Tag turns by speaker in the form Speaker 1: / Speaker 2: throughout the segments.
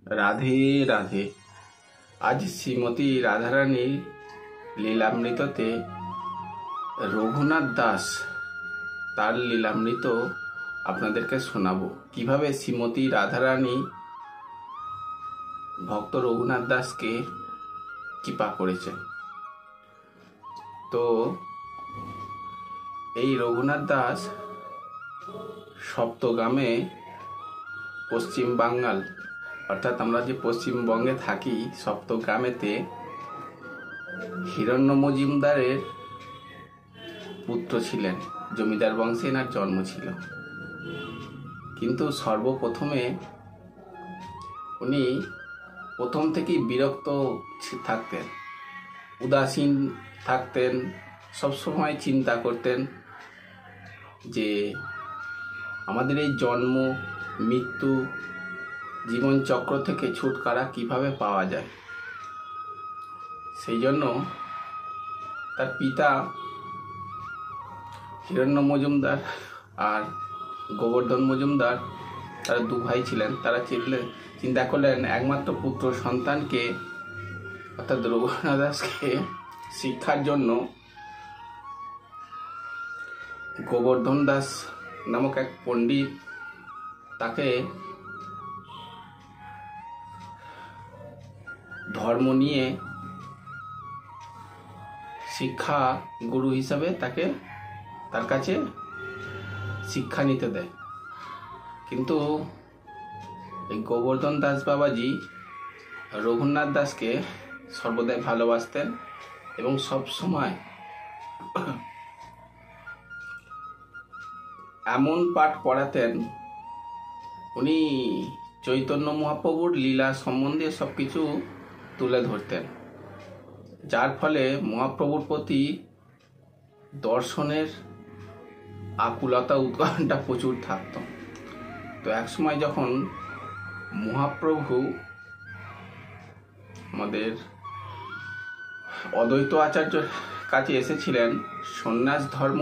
Speaker 1: রাধে রাধে। আজ শ্রীমতী রাধারানীর লীলামৃততে রঘুনাথ দাস তার লীলামৃত আপনাদেরকে শোনাবো। কিভাবে শ্রীমতী রাধারানী ভক্ত রঘুনাথ দাসকে কৃপা করেছেন। তো এই রঘুনাথ দাস সপ্তগ্রামে পশ্চিম বাঙ্গাল, অর্থাৎ আমরা যে পশ্চিমবঙ্গে থাকি, সপ্তগ্রামেতে হিরণ্য মজুমদারের পুত্র ছিলেন। জমিদার বংশে এনার জন্ম ছিল, কিন্তু সর্বপ্রথমে উনি প্রথম থেকেই বিরক্ত থাকতেন, উদাসীন থাকতেন, সবসময় চিন্তা করতেন যে আমাদের এই জন্ম মৃত্যু জীবন চক্র থেকে ছুটকারা কিভাবে পাওয়া যায়। সেই জন্য তার পিতা হিরণ্য মজুমদার আর গোবর্ধন মজুমদার, তারা দু ভাই ছিলেন। তারা চিন্তা করলেন একমাত্র পুত্র সন্তানকে, অর্থাৎ রঘুনাথ দাসকে শিক্ষার জন্য গোবর্ধন দাস নামক এক পণ্ডিত তাকে ধর্ম নিয়ে শিক্ষা গুরু হিসাবে তার কাছে শিক্ষা নিতে দেয়। কিন্তু এই গোবর্ধন দাস বাবাজি রঘুনাথ দাসকে সর্বদাই ভালোবাসতেন এবং সব সময় এমন পাঠ পড়াতেন, উনি চৈতন্য মহাপ্রভুর লীলা সম্বন্ধে সবকিছু তুলে ধরতেন, যার ফলে মহাপ্রভুর প্রতি দর্শনের আকুলতা উৎকণ্ঠা প্রচুর থাকত। তো একসময় যখন মহাপ্রভু আমাদের অদ্বৈত আচার্যের কাছে এসেছিলেন, সন্ন্যাস ধর্ম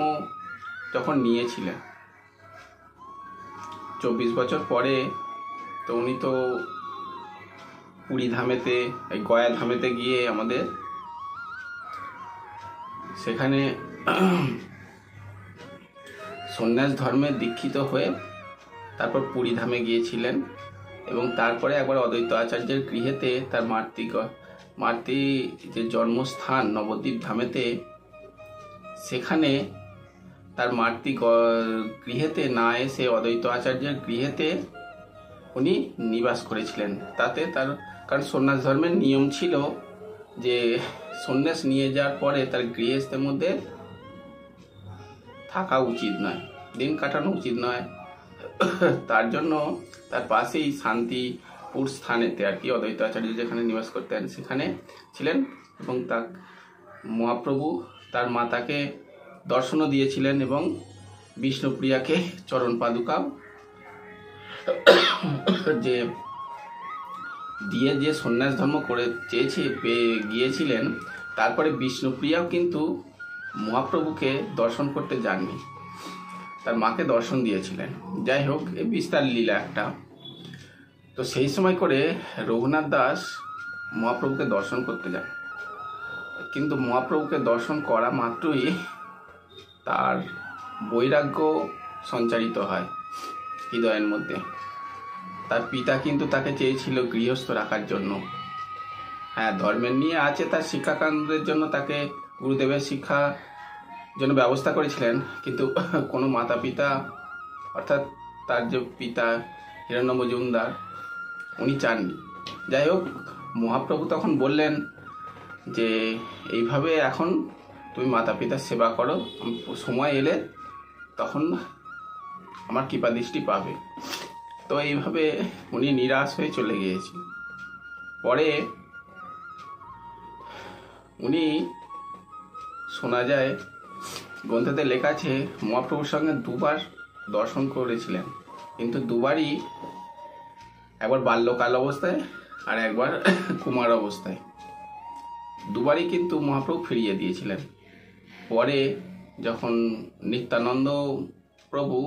Speaker 1: যখন নিয়েছিলেন 24 বছর পরে, তো উনি তো পুরী ধামেতে, গয়া ধামেতে গিয়ে আমাদের সেখানে সন্ন্যাস ধর্মে দীক্ষিত হয়ে তারপর পুরী ধামে গিয়েছিলেন এবং তারপরে একবার অদ্বৈত আচার্যের গৃহেতে তার মাতৃ যে জন্মস্থান নবদ্বীপ ধামেতে, সেখানে তার গৃহেতে না এসে অদ্বৈত আচার্যের গৃহেতে উনি নিবাস করেছিলেন। তাতে কারণ সন্ন্যাস ধর্মের নিয়ম ছিল যে সন্ন্যাস নিয়ে যাওয়ার পরে তার গৃহস্থের মধ্যে থাকা উচিত নয়, দিন কাটানো উচিত নয়। তার জন্য তার পাশেই শান্তিপুর স্থানেতে আর কি অদ্বৈত আচার্য যেখানে নিবাস করতেন সেখানে ছিলেন এবং মহাপ্রভু তার মাতাকে দর্শনও দিয়েছিলেন এবং বিষ্ণুপ্রিয়াকে চরণ পাদুকা যে সন্ন্যাস ধর্ম করে গিয়েছিলেন। তারপরে বিষ্ণুপ্রিয়াও কিন্তু মহাপ্রভুকে দর্শন করতে যাননি, তার মাকে দর্শন দিয়েছিলেন। যাই হোক, এ বিস্তার লীলা একটা। তো সেই সময় করে রঘুনাথ দাস মহাপ্রভুকে দর্শন করতে যান, কিন্তু মহাপ্রভুকে দর্শন করা মাত্রই তার বৈরাগ্য সঞ্চারিত হয় হৃদয়ের মধ্যে। তার পিতা কিন্তু তাকে চেয়েছিল গৃহস্থ রাখার জন্য। হ্যাঁ, ধর্মের নিয়ে আছে, তার শিক্ষাকাণ্ডের জন্য তাকে গুরুদেবের শিক্ষা জন্য ব্যবস্থা করেছিলেন, কিন্তু কোনো মাতা পিতা, অর্থাৎ তার যে পিতা হিরণ্য মজুমদার, উনি চাননি। যাই হোক, মহাপ্রভু তখন বললেন যে এইভাবে এখন তুমি মাতা পিতার সেবা করো, সময় এলে তখন আমার কৃপা দৃষ্টি পাবে। তো এইভাবে উনি নিরাশ হয়ে চলে গিয়েছেন। পরে উনি, শোনা যায় গ্রন্থেতে লেখা আছে, মহাপ্রভুর সঙ্গে দুবার দর্শন করেছিলেন, কিন্তু দুবারই, একবার বাল্যকাল অবস্থায় আর একবার কুমার অবস্থায়, দুবারই কিন্তু মহাপ্রভু ফিরিয়ে দিয়েছিলেন। পরে যখন নিত্যানন্দ প্রভু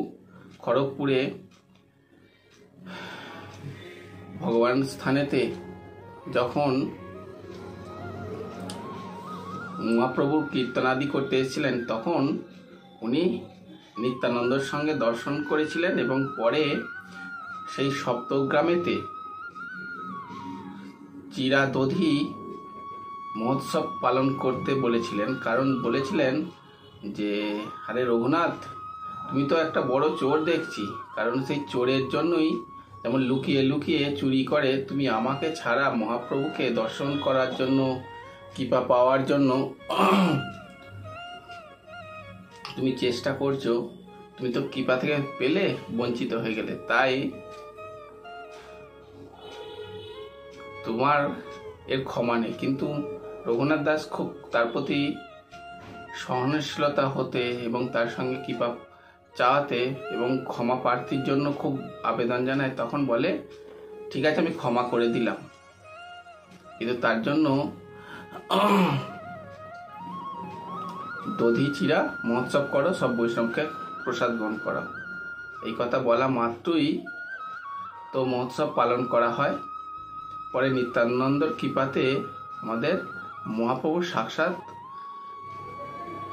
Speaker 1: খড়গপুরে ভগবান স্থানেতে যখন মহাপ্রভু কীর্তনাদি করতে এসেছিলেন, তখন উনি নিত্যানন্দর সঙ্গে দর্শন করেছিলেন এবং পরে সেই সপ্তগ্রামেতে চিরাদধি মহোৎসব পালন করতে বলেছিলেন। কারণ বলেছিলেন যে, আরে রঘুনাথ, তুমি তো একটা বড় চোর দেখছি। কারণ সেই চোরের জন্যই যেমন লুকিয়ে লুকিয়ে চুরি করে, তুমি আমাকে ছাড়া মহাপ্রভুকে দর্শন করার জন্য, কৃপা পাওয়ার জন্য তুমি চেষ্টা করছো, তুমি তো কৃপা থেকে পেলে বঞ্চিত হয়ে গেলে। তাই তোমার এর ক্ষমা নেই। কিন্তু রঘুনাথ দাস খুব তার প্রতি সহনশীলতা হতে এবং তার সঙ্গে কৃপা চাওয়াতে এবং ক্ষমা প্রার্থীর জন্য খুব আবেদন জানায়। তখন বলে, ঠিক আছে, আমি ক্ষমা করে দিলাম, কিন্তু তার জন্য দধি চিরা মহোৎসব করো, সব বৈষ্ণবকে প্রসাদ গ্রহণ করো। এই কথা বলা মাত্রই তো মহোৎসব পালন করা হয়। পরে নিত্যানন্দর কৃপাতে আমাদের মহাপ্রভু সাক্ষাৎ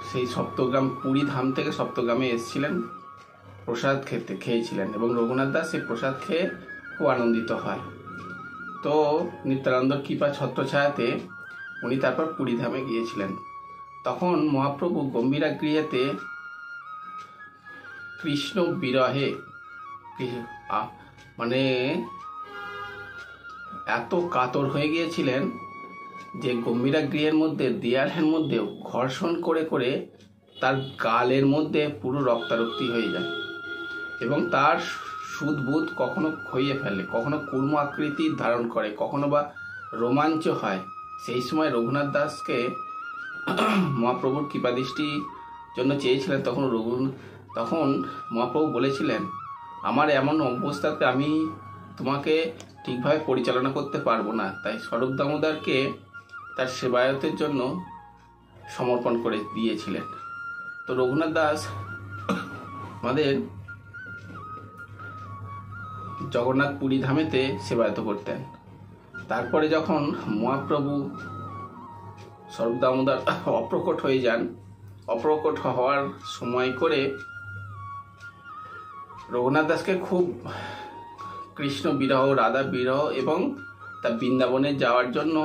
Speaker 1: সেই সপ্তগ্রাম, পুরী ধাম থেকে সপ্তগ্রামে এসেছিলেন, প্রসাদ খেয়েছিলেন এবং রঘুনাথ দাস সেই প্রসাদ খেয়ে খুব আনন্দিত হয়। তো নিত্যানন্দর কৃপা ছত্রছায়াতে উনি তারপর পুরী ধামে গিয়েছিলেন। তখন মহাপ্রভু গম্ভীরা গৃহেতে কৃষ্ণ বিরহে মানে এত কাতর হয়ে গিয়েছিলেন যে গম্ভীরা গৃহের মধ্যে দেয়ালের মধ্যেও ঘর্ষণ করে করে তার গালের মধ্যে পুরো রক্তারক্তি হয়ে যায় এবং তার সুদবুদ কখনো ক্ষয়ে ফেলে, কখনো কুর্ম আকৃতি ধারণ করে, কখনো বা রোমাঞ্চ হয়। সেই সময় রঘুনাথ দাসকে মহাপ্রভুর কৃপাদৃষ্টির জন্য চেয়েছিলেন। তখন মহাপ্রভু বলেছিলেন, আমার এমন অবস্থাতে আমি তোমাকে ঠিকভাবে পরিচালনা করতে পারবো না, তাই স্বরূপ দামোদরকে তার সেবায়তের জন্য সমর্পণ করে দিয়েছিলেন। তো রঘুনাথ দাস আমাদের জগন্নাথ পুরী ধামেতে সেবায়ত করতেন। তারপরে যখন মহাপ্রভু স্বরূপ দামোদর অপ্রকট হয়ে যান, অপ্রকট হওয়ার সময় করে রঘুনাথ দাসকে খুব কৃষ্ণ বিরহ, রাধা বিরহ এবং তার বৃন্দাবনে যাওয়ার জন্য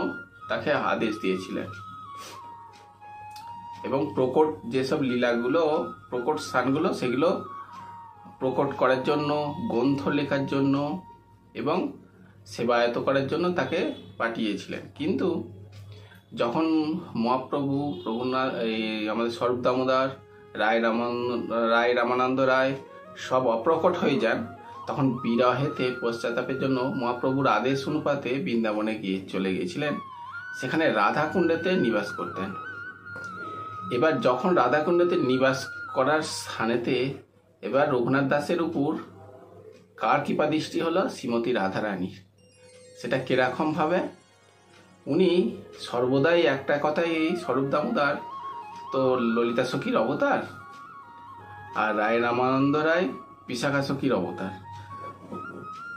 Speaker 1: তাকে আদেশ দিয়েছিলেন এবং প্রকট যেসব লীলাগুলো, প্রকট স্থানগুলো, সেগুলো প্রকট করার জন্য, গ্রন্থ লেখার জন্য এবং সেবায়ত করার জন্য তাকে পাঠিয়েছিলেন। কিন্তু যখন মহাপ্রভু রঘুনাথ, আমাদের স্বরূপ দামোদর, রায় রামানন্দ রায় সব অপ্রকট হয়ে যান, তখন বিরহেতে পশ্চাতাপের জন্য মহাপ্রভুর আদেশ অনুপাতে বৃন্দাবনে চলে গিয়েছিলেন। সেখানে রাধাকুণ্ডেতে নিবাস করতেন। এবার যখন রাধাকুণ্ডেতে নিবাস করার স্থানেতে এবার রঘুনাথ দাসের উপর কার কৃপা দৃষ্টি হলো? শ্রীমতী রাধারানীর। সেটা কিরকম ভাবে? উনি সর্বদাই একটা কথাই, স্বরূপ দামোদর তো ললিতা সখীর অবতার, আর রায় রামানন্দ রায় বিশাখা সখীর অবতার।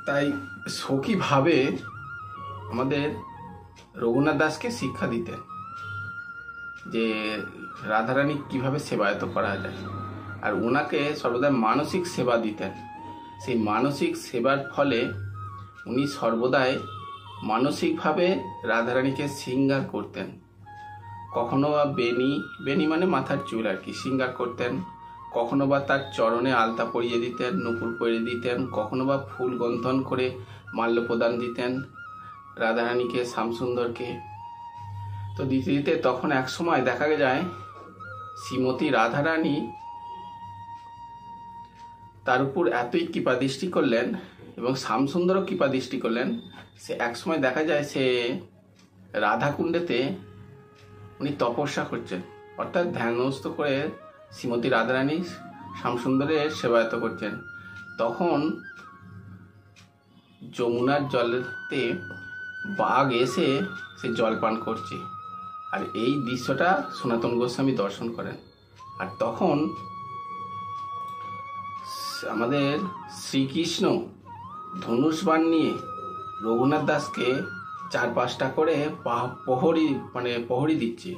Speaker 1: তাই সখী ভাবে আমাদের রঘুনাথ দাসকে শিক্ষা দিতেন যে রাধারানী কিভাবে সেবায়ত করা যায়, আর ওনাকে সর্বদা মানসিক সেবা দিতেন। সেই মানসিক সেবার ফলে উনি সর্বদাই মানসিকভাবে রাধারানীকে শৃঙ্গার করতেন। কখনো বা বেনি মানে মাথার চুল আর কি, শৃঙ্গার করতেন। কখনো বা তার চরণে আলতা পরিয়ে দিতেন, নূপুর পরিয়ে দিতেন। কখনো বা ফুল গন্থন করে মাল্য প্রদান দিতেন রাধারানীকে, শ্যামসুন্দরকে। তো দিতে দিতে তখন এক সময় দেখা যায় শ্রীমতী রাধারানী তার উপর এতই কৃপা দৃষ্টি করলেন এবং শ্যামসুন্দরও কৃপা দৃষ্টি করলেন, সে এক সময় দেখা যায় সে রাধাকুণ্ডেতে উনি তপস্যা করছেন, অর্থাৎ ধ্যানস্থ করে শ্রীমতী রাধারানী শ্যামসুন্দরের সেবায়ত করছেন। তখন যমুনার জলেতে বাঘ এসে সে জল পান করছে, আর এই দৃশ্যটা সনাতন গোস্বামী দর্শন করেন। আর তখন আমাদের শ্রীকৃষ্ণ ধনুষ বাণ নিয়ে রঘুনাথ দাসকে 4-5টা করে প্রহরী দিচ্ছে,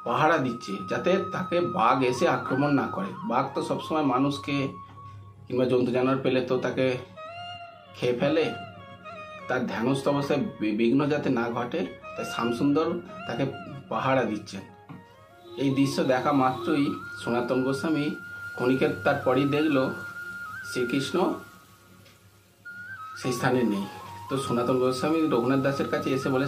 Speaker 1: পাহারা দিচ্ছে, যাতে তাকে বাঘ এসে আক্রমণ না করে। বাঘ তো সবসময় মানুষকে কিংবা জন্তু জানোয়ার পেলে তো তাকে খেয়ে ফেলে। তার ধ্যানস্থ অবস্থায় বিঘ্ন যাতে না ঘটে, তাই শ্যামসুন্দর তাকে পাহারা দিচ্ছেন। এই দৃশ্য দেখা মাত্রই সনাতন গোস্বামী ক্ষণিকের তারপরই দেখলো শ্রীকৃষ্ণ সেই স্থানে নেই। তো সনাতন গোস্বামী রঘুনাথ দাসের কাছে এসে বলে,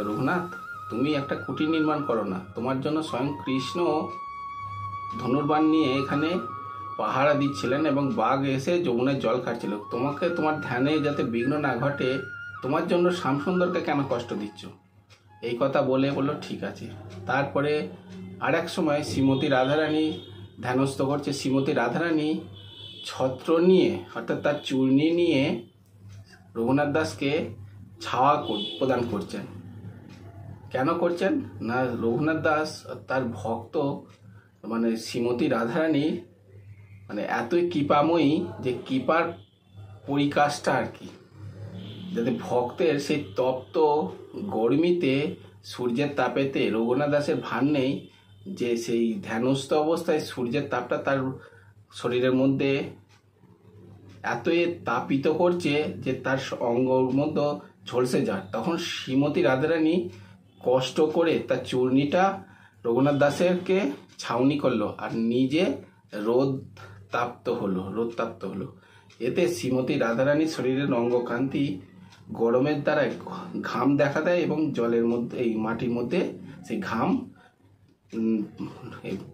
Speaker 1: রঘুনাথ, তুমি একটা কুটির নির্মাণ করো না, তোমার জন্য স্বয়ং কৃষ্ণ ধনুর্বাণ নিয়ে এখানে পাহারা দিচ্ছিলেন এবং বাঘ এসে যমুনায় জল খাচ্ছিল। তোমাকে তোমার ধ্যানে যাতে বিঘ্ন না ঘটে, তোমার জন্য শ্যামসুন্দরকে কেন কষ্ট দিচ্ছ? এই কথা বলে বললো ঠিক আছে। তারপরে আর এক সময় শ্রীমতী রাধারানী ধ্যানস্থ করছে। শ্রীমতী রাধারানী ছত্র নিয়ে অর্থাৎ তার চূর্ণি নিয়ে রঘুনাথ দাসকে ছাওয়া প্রদান করছেন। কেন করছেন না, রঘুনাথ দাস তার ভক্ত মানে শ্রীমতী রাধারানী মানে এতই কৃপাময়ী যে কৃপার পরিকাষ্ঠা আর কি, যাতে ভক্তের সেই তপ্ত গরমিতে সূর্যের তাপেতে রঘুনাথ দাসের ভার নেই যে সেই ধ্যানস্থ অবস্থায় সূর্যের তাপটা তার শরীরের মধ্যে এতই তাপিত করছে যে তার অঙ্গর মধ্যে ঝলসে যায়। তখন শ্রীমতী রাধারানী কষ্ট করে তার চূর্ণিটা রঘুনাথ দাসেরকে ছাউনি করলো আর নিজে রোদ তাপ্ত হলো। এতে শ্রীমতী রাধারানীর শরীরের অঙ্গকান্তি গরমের দ্বারা ঘাম দেখা দেয় এবং জলের মধ্যে এই মাটির মধ্যে সেই ঘাম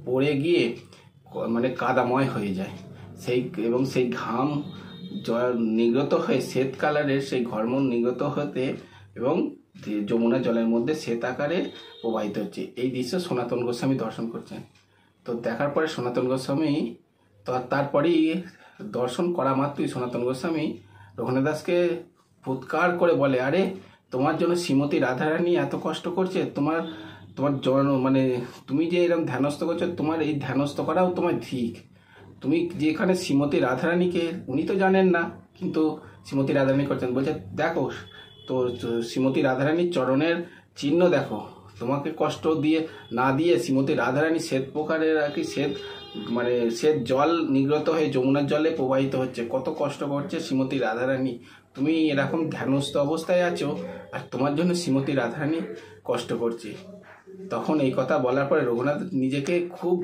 Speaker 1: পড়ে গিয়ে মানে কাদাময় হয়ে যায়। সেই ঘাম জল নির্গত হয়ে শ্বেত কালারের সেই ঘর্ম নির্গত হতে এবং যমুনা জলের মধ্যে শ্বেত আকারে প্রবাহিত হচ্ছে। এই দৃশ্য সনাতন গোস্বামী দর্শন করছেন। তো দেখার পরে সনাতন গোস্বামী তো তারপরেই দর্শন করা মাত্রই সনাতন গোস্বামী রঘুনাথ দাসকে ফুৎকার করে বলে, আরে তোমার জন্য শ্রীমতী রাধারানী এত কষ্ট করছে, তোমার মানে তুমি যে এরকম ধ্যানস্থ করছো, তোমার এই ধ্যানস্থ করাও তোমার ঠিক। তুমি যেখানে শ্রীমতী রাধারানীকে, উনি তো জানেন না কিন্তু শ্রীমতী রাধারানী করছেন, বলছে দেখো তো শ্রীমতী রাধারানীর চরণের চিহ্ন দেখো, তোমাকে কষ্ট না দিয়ে শ্রীমতী রাধারানী শ্বেত প্রকারের আর কি শ্বেত জল নির্গত হয়ে যমুনার জলে প্রবাহিত হচ্ছে, কত কষ্ট করছে শ্রীমতী রাধারানী, তুমি এরকম ধ্যানস্থ অবস্থায় আছো আর তোমার জন্য শ্রীমতী রাধারানী কষ্ট করছে। তখন এই কথা বলার পরে রঘুনাথ নিজেকে খুব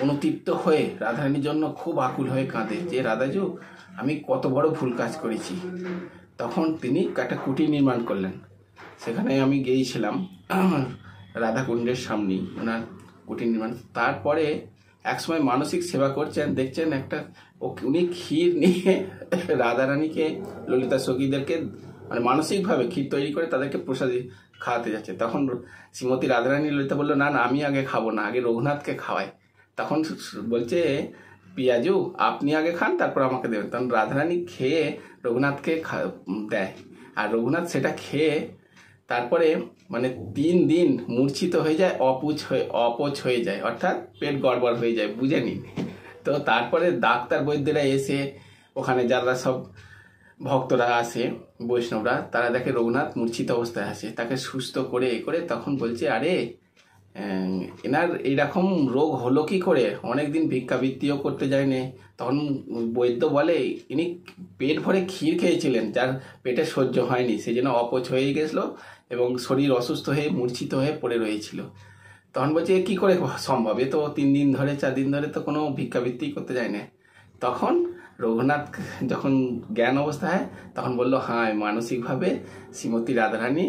Speaker 1: অনুতৃপ্ত হয়ে রাধারানীর জন্য খুব আকুল হয়ে কাঁদে যে রাধাজু, আমি কত বড় ভুল কাজ করেছি। তখন তিনি একটা কুটির নির্মাণ করলেন। সেখানে আমি গিয়েছিলাম রাধাকুণ্ডের সামনেই ওনার কুটির নির্মাণ। তারপরে একসময় মানসিক সেবা করছেন, দেখছেন উনি ক্ষীর নিয়ে রাধারানীকে, ললিতা সখীদেরকে মানসিকভাবে ক্ষীর তৈরি করে তাদেরকে প্রসাদী খাওয়াতে যাচ্ছে। তখন শ্রীমতী রাধারানী ললিতা বললো, না আমি আগে খাবো না, আগে রঘুনাথকে খাওয়াই। তখন বলছে, পিয়াজু আপনি আগে খান, তারপর আমাকে দেবেন। তখন রাধারানী খেয়ে রঘুনাথকে দেয়, আর রঘুনাথ সেটা খেয়ে তারপরে 3 দিন মূর্ছিত হয়ে যায়, অপচ হয়ে যায়, অর্থাৎ পেট গড়বড় হয়ে যায়, বুঝে নিন। তো তারপরে ডাক্তার বৈদ্যরা এসে ওখানে যারা সব ভক্তরা আসে, বৈষ্ণবরা, তারা দেখে রঘুনাথ মূর্ছিত অবস্থায় আছে, তাকে সুস্থ করে তখন বলছে, আরে এনার এইরকম রোগ হলো কি করে, অনেকদিন ভিক্ষাবৃত্তিও করতে যায়নি। তখন বৈদ্য বলে, ইনি পেট ভরে ক্ষীর খেয়েছিলেন, যার পেটে সহ্য হয়নি, সেই জন্য অপচ হয়ে গেছিলো এবং শরীর অসুস্থ হয়ে মূর্ছিত হয়ে পড়ে রয়েছিল। তখন বলছে কি করে সম্ভব, এ তো 3 দিন ধরে 4 দিন ধরে তো কোনো ভিক্ষাবৃত্তি করতে যায় না। তখন রঘুনাথ যখন জ্ঞান অবস্থায় তখন বলল, হ্যাঁ মানসিকভাবে শ্রীমতী রাধারানী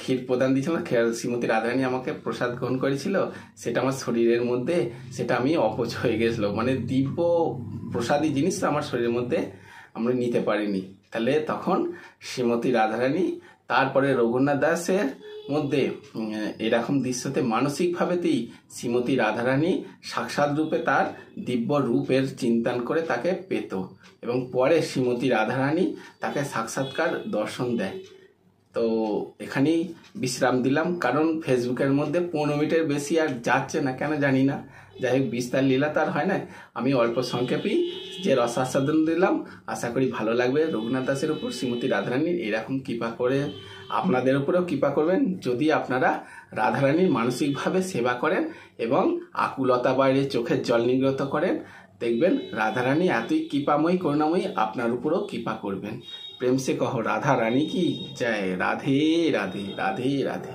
Speaker 1: ক্ষীর প্রদান দিয়েছিল, শ্রীমতী রাধারানী আমাকে প্রসাদ গ্রহণ করেছিল, সেটা আমার শরীরের মধ্যে সেটা আমি অপচ হয়ে গেছিলো, দিব্য প্রসাদী জিনিস আমার শরীরের মধ্যে আমরা নিতে পারিনি। তাহলে তখন শ্রীমতী রাধারানী তারপরে রঘুনাথ দাসের মধ্যে এরকম দৃশ্যতে মানসিকভাবেতেই শ্রীমতী রাধারানী সাক্ষাৎ রূপে তার দিব্য রূপের চিন্তন করে তাকে পেত এবং পরে শ্রীমতী রাধারানী তাকে সাক্ষাৎকার দর্শন দেয়। তো এখানেই বিশ্রাম দিলাম, কারণ ফেসবুকের মধ্যে 15 মিনিটের বেশি আর যাচ্ছে না, কেন জানি না। যাই হোক বিস্তার লীলা তার হয় না, আমি অল্প সংক্ষেপেই যে রসাস্বাদন দিলাম। আশা করি ভালো লাগবে। রঘুনাথ দাসের উপর শ্রীমতী রাধারানীর এরকম কৃপা করে আপনাদের উপরেও কৃপা করবেন যদি আপনারা রাধারানীর মানসিকভাবে সেবা করেন এবং আকুলতা বাইরে চোখের জল নির্গত করেন। দেখবেন রাধারানী এতই কৃপাময়ী করুণাময়ী আপনার উপরেও কৃপা করবেন। প্রেম সে কহো রাধা রানী কি জয়। রাধে রাধে রাধে রাধে।